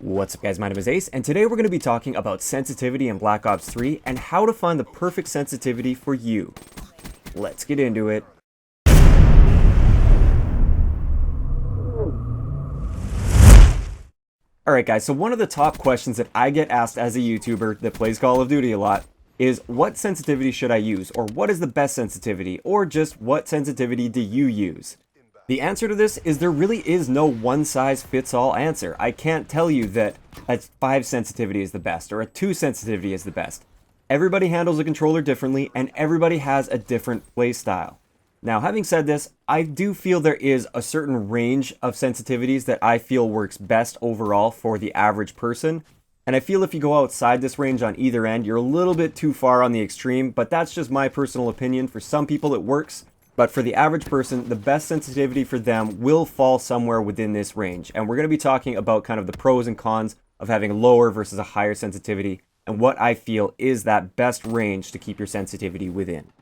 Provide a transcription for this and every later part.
What's up guys, my name is Ace, and today we're going to be talking about sensitivity in Black Ops 3 and how to find the perfect sensitivity for you. Let's get into it. Alright guys, so one of the top questions that I get asked as a YouTuber that plays Call of Duty a lot is what sensitivity should I use, or what is the best sensitivity, or just what sensitivity do you use? The answer to this is there really is no one-size-fits-all answer. I can't tell you that a 5 sensitivity is the best or a 2 sensitivity is the best. Everybody handles a controller differently and everybody has a different playstyle. Now, having said this, I do feel there is a certain range of sensitivities that I feel works best overall for the average person. And I feel if you go outside this range on either end, you're a little bit too far on the extreme, but that's just my personal opinion. For some people it works. But for the average person, the best sensitivity for them will fall somewhere within this range. And we're going to be talking about kind of the pros and cons of having a lower versus a higher sensitivity and what I feel is that best range to keep your sensitivity within.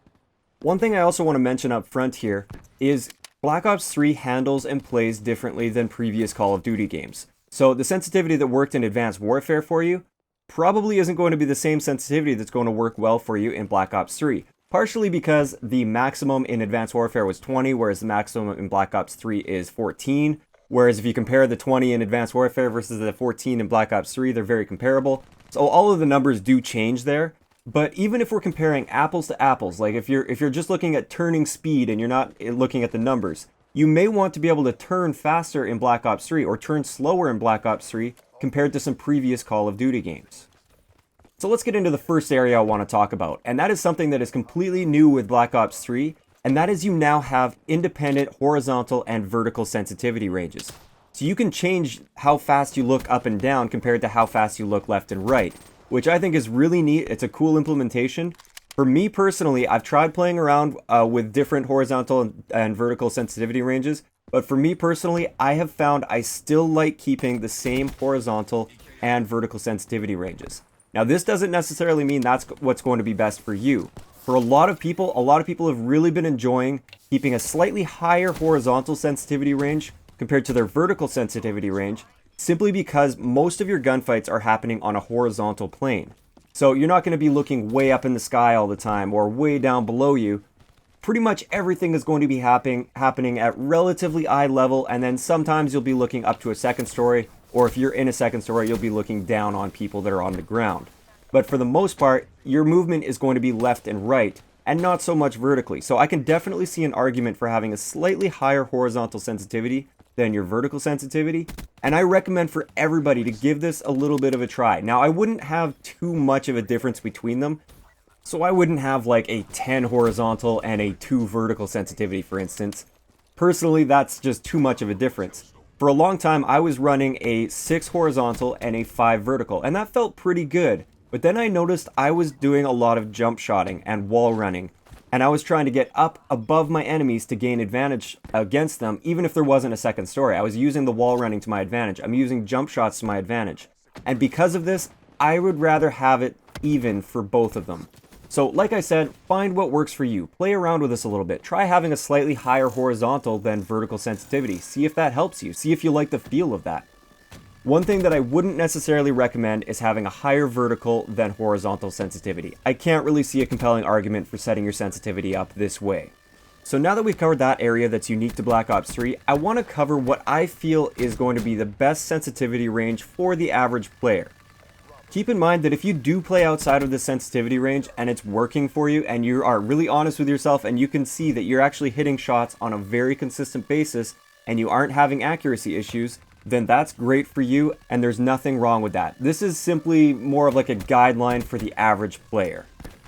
One thing I also want to mention up front here is Black Ops 3 handles and plays differently than previous Call of Duty games. So the sensitivity that worked in Advanced Warfare for you probably isn't going to be the same sensitivity that's going to work well for you in Black Ops 3. Partially because the maximum in Advanced Warfare was 20, whereas the maximum in Black Ops 3 is 14. Whereas if you compare the 20 in Advanced Warfare versus the 14 in Black Ops 3, they're very comparable. So all of the numbers do change there. But even if we're comparing apples to apples, like if you're just looking at turning speed and you're not looking at the numbers, you may want to be able to turn faster in Black Ops 3 or turn slower in Black Ops 3 compared to some previous Call of Duty games. So let's get into the first area I want to talk about, and that is something that is completely new with Black Ops 3, and that is you now have independent horizontal and vertical sensitivity ranges. So you can change how fast you look up and down compared to how fast you look left and right, which I think is really neat. It's a cool implementation. For me personally, I've tried playing around with different horizontal and vertical sensitivity ranges, but for me personally, I have found I still like keeping the same horizontal and vertical sensitivity ranges. Now, this doesn't necessarily mean that's what's going to be best for you. For a lot of people have really been enjoying keeping a slightly higher horizontal sensitivity range compared to their vertical sensitivity range, simply because most of your gunfights are happening on a horizontal plane. So you're not going to be looking way up in the sky all the time or way down below you. Pretty much everything is going to be happening at relatively eye level, and then sometimes you'll be looking up to a second story, or if you're in a second story, you'll be looking down on people that are on the ground. But for the most part, your movement is going to be left and right, and not so much vertically. So I can definitely see an argument for having a slightly higher horizontal sensitivity than your vertical sensitivity, and I recommend for everybody to give this a little bit of a try. Now, I wouldn't have too much of a difference between them, so I wouldn't have like a 10 horizontal and a 2 vertical sensitivity, for instance. Personally, that's just too much of a difference. For a long time, I was running a 6 horizontal and a 5 vertical, and that felt pretty good. But then I noticed I was doing a lot of jump shotting and wall running, and I was trying to get up above my enemies to gain advantage against them, even if there wasn't a second story. I was using the wall running to my advantage. I'm using jump shots to my advantage. And because of this, I would rather have it even for both of them. So like I said, find what works for you. Play around with this a little bit. Try having a slightly higher horizontal than vertical sensitivity. See if that helps you. See if you like the feel of that. One thing that I wouldn't necessarily recommend is having a higher vertical than horizontal sensitivity. I can't really see a compelling argument for setting your sensitivity up this way. So now that we've covered that area that's unique to Black Ops 3, I want to cover what I feel is going to be the best sensitivity range for the average player. Keep in mind that if you do play outside of the sensitivity range and it's working for you and you are really honest with yourself and you can see that you're actually hitting shots on a very consistent basis and you aren't having accuracy issues, then that's great for you and there's nothing wrong with that. This is simply more of like a guideline for the average player.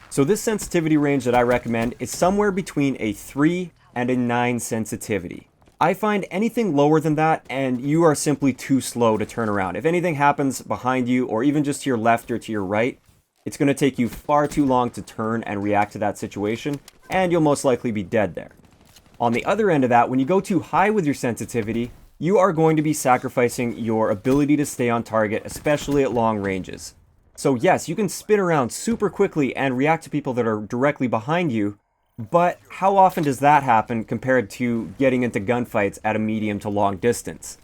So this sensitivity range that I recommend is somewhere between a 3 and a 9 sensitivity. I find anything lower than that and you are simply too slow to turn around. If anything happens behind you or even just to your left or to your right, it's going to take you far too long to turn and react to that situation, and you'll most likely be dead there. On the other end of that, when you go too high with your sensitivity, you are going to be sacrificing your ability to stay on target, especially at long ranges. So yes, you can spin around super quickly and react to people that are directly behind you, but how often does that happen compared to getting into gunfights at a medium to long distance?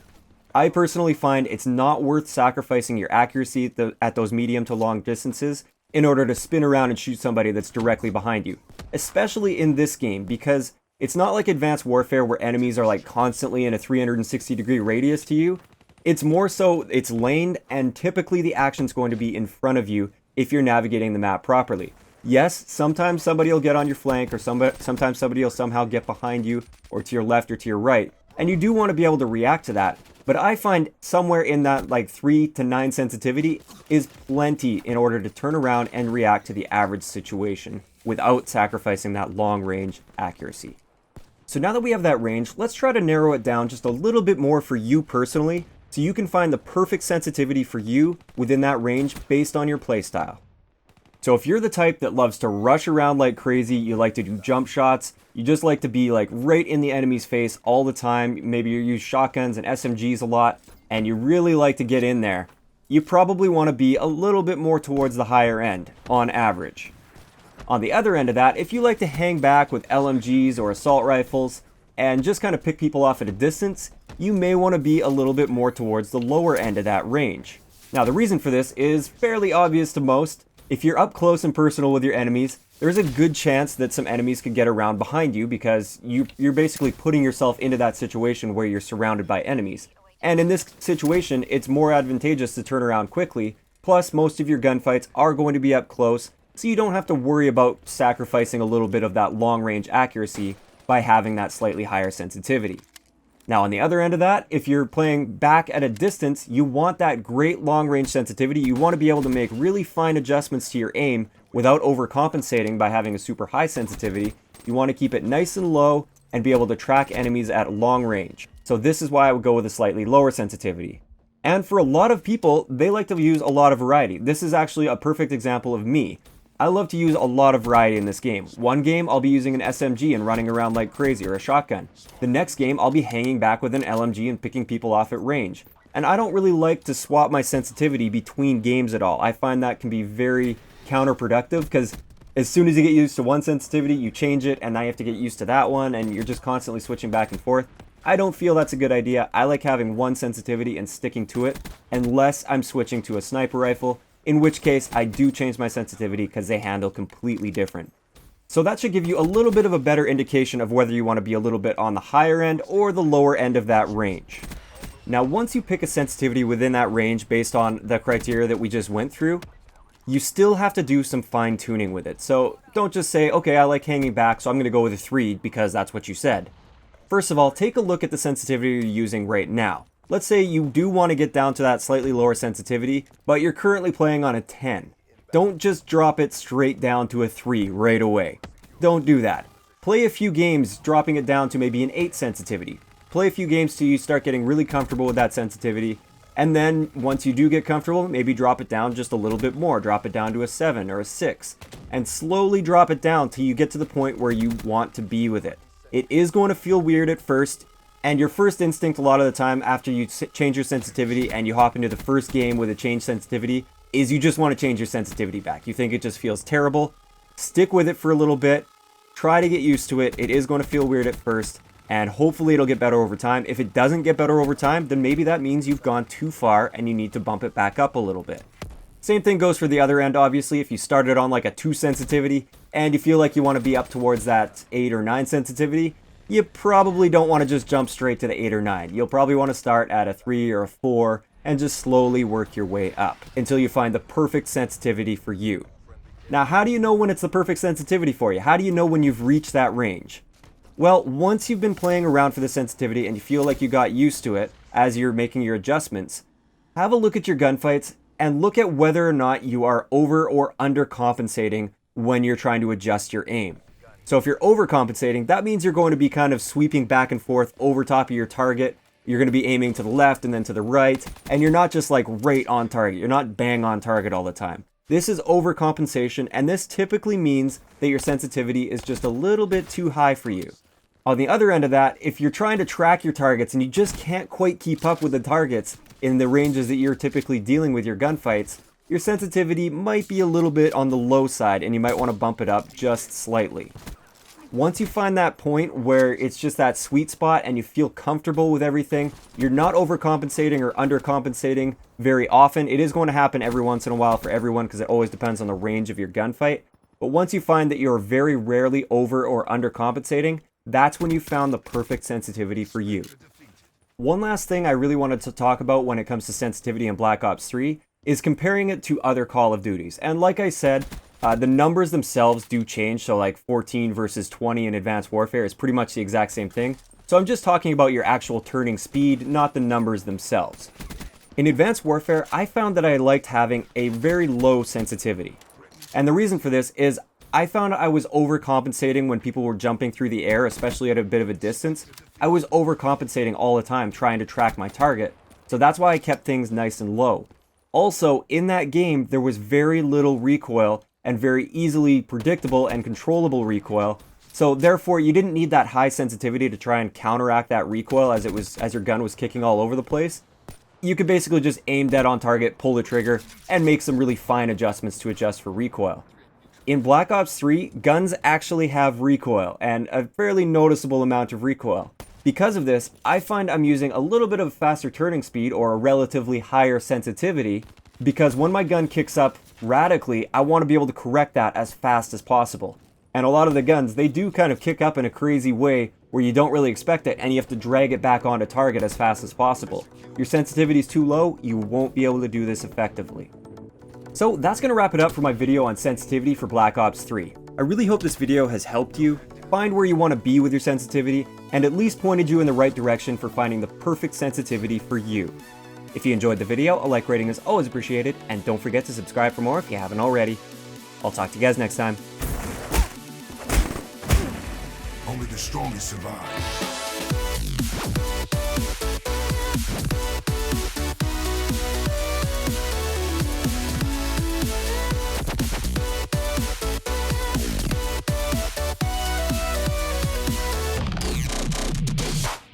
I personally find it's not worth sacrificing your accuracy at those medium to long distances in order to spin around and shoot somebody that's directly behind you. Especially in this game, because it's not like Advanced Warfare where enemies are like constantly in a 360-degree radius to you. It's more so it's laned, and typically the action's going to be in front of you if you're navigating the map properly. Yes, sometimes somebody will get on your flank, or sometimes somebody will somehow get behind you, or to your left or to your right, and you do want to be able to react to that. But I find somewhere in that like 3 to 9 sensitivity is plenty in order to turn around and react to the average situation without sacrificing that long range accuracy. So now that we have that range, let's try to narrow it down just a little bit more for you personally, so you can find the perfect sensitivity for you within that range based on your playstyle. So if you're the type that loves to rush around like crazy, you like to do jump shots, you just like to be like right in the enemy's face all the time, maybe you use shotguns and SMGs a lot, and you really like to get in there, you probably want to be a little bit more towards the higher end, on average. On the other end of that, if you like to hang back with LMGs or assault rifles and just kind of pick people off at a distance, you may want to be a little bit more towards the lower end of that range. Now the reason for this is fairly obvious to most. If you're up close and personal with your enemies, there's a good chance that some enemies could get around behind you because you're basically putting yourself into that situation where you're surrounded by enemies. And in this situation, it's more advantageous to turn around quickly, plus most of your gunfights are going to be up close, so you don't have to worry about sacrificing a little bit of that long-range accuracy by having that slightly higher sensitivity. Now on the other end of that, if you're playing back at a distance, you want that great long-range sensitivity. You want to be able to make really fine adjustments to your aim without overcompensating by having a super high sensitivity. You want to keep it nice and low and be able to track enemies at long range. So this is why I would go with a slightly lower sensitivity. And for a lot of people, they like to use a lot of variety. This is actually a perfect example of me. I love to use a lot of variety in this game. One game, I'll be using an SMG and running around like crazy, or a shotgun. The next game, I'll be hanging back with an LMG and picking people off at range. And I don't really like to swap my sensitivity between games at all. I find that can be very counterproductive, because as soon as you get used to one sensitivity, you change it, and now you have to get used to that one, and you're just constantly switching back and forth. I don't feel that's a good idea. I like having one sensitivity and sticking to it, unless I'm switching to a sniper rifle, in which case I do change my sensitivity because they handle completely different. So that should give you a little bit of a better indication of whether you want to be a little bit on the higher end or the lower end of that range. Now once you pick a sensitivity within that range based on the criteria that we just went through, you still have to do some fine tuning with it. So don't just say, okay, I like hanging back, so I'm going to go with a 3 because that's what you said. First of all, take a look at the sensitivity you're using right now. Let's say you do want to get down to that slightly lower sensitivity, but you're currently playing on a 10. Don't just drop it straight down to a 3 right away. Don't do that. Play a few games dropping it down to maybe an 8 sensitivity. Play a few games till you start getting really comfortable with that sensitivity, and then once you do get comfortable, maybe drop it down just a little bit more. Drop it down to a 7 or a 6, and slowly drop it down till you get to the point where you want to be with it. It is going to feel weird at first, and your first instinct a lot of the time after you change your sensitivity and you hop into the first game with a changed sensitivity is you just want to change your sensitivity back. You think it just feels terrible. Stick with it for a little bit. Try to get used to it. It is going to feel weird at first, and hopefully it'll get better over time. If it doesn't get better over time, then maybe that means you've gone too far and you need to bump it back up a little bit. Same thing goes for the other end, obviously. If you started on like a 2 sensitivity and you feel like you want to be up towards that 8 or 9 sensitivity, you probably don't want to just jump straight to the 8 or 9. You'll probably want to start at a 3 or a 4 and just slowly work your way up until you find the perfect sensitivity for you. Now, how do you know when it's the perfect sensitivity for you? How do you know when you've reached that range? Well, once you've been playing around for the sensitivity and you feel like you got used to it as you're making your adjustments, have a look at your gunfights and look at whether or not you are over or under compensating when you're trying to adjust your aim. So if you're overcompensating, that means you're going to be kind of sweeping back and forth over top of your target. You're going to be aiming to the left and then to the right, and you're not just like right on target. You're not bang on target all the time. This is overcompensation, and this typically means that your sensitivity is just a little bit too high for you. On the other end of that, if you're trying to track your targets and you just can't quite keep up with the targets in the ranges that you're typically dealing with your gunfights, your sensitivity might be a little bit on the low side and you might want to bump it up just slightly. Once you find that point where it's just that sweet spot and you feel comfortable with everything, you're not overcompensating or undercompensating very often. It is going to happen every once in a while for everyone because it always depends on the range of your gunfight. But once you find that you're very rarely over or undercompensating, that's when you found the perfect sensitivity for you. One last thing I really wanted to talk about when it comes to sensitivity in Black Ops 3 is comparing it to other Call of Duties. And like I said, the numbers themselves do change, so like 14 versus 20 in Advanced Warfare is pretty much the exact same thing. So I'm just talking about your actual turning speed, not the numbers themselves. In Advanced Warfare, I found that I liked having a very low sensitivity. And the reason for this is I found I was overcompensating when people were jumping through the air, especially at a bit of a distance. I was overcompensating all the time trying to track my target, so that's why I kept things nice and low. Also, in that game, there was very little recoil and very easily predictable and controllable recoil. So therefore, you didn't need that high sensitivity to try and counteract that recoil as your gun was kicking all over the place. You could basically just aim dead on target, pull the trigger, and make some really fine adjustments to adjust for recoil. In Black Ops 3, guns actually have recoil, and a fairly noticeable amount of recoil. Because of this, I find I'm using a little bit of faster turning speed or a relatively higher sensitivity, because when my gun kicks up radically, I want to be able to correct that as fast as possible. And a lot of the guns, they do kind of kick up in a crazy way where you don't really expect it and you have to drag it back onto target as fast as possible. Your sensitivity is too low, you won't be able to do this effectively. So that's going to wrap it up for my video on sensitivity for Black Ops 3. I really hope this video has helped you find where you want to be with your sensitivity and at least pointed you in the right direction for finding the perfect sensitivity for you. If you enjoyed the video, a like rating is always appreciated, and don't forget to subscribe for more if you haven't already. I'll talk to you guys next time. Only the strongest survive.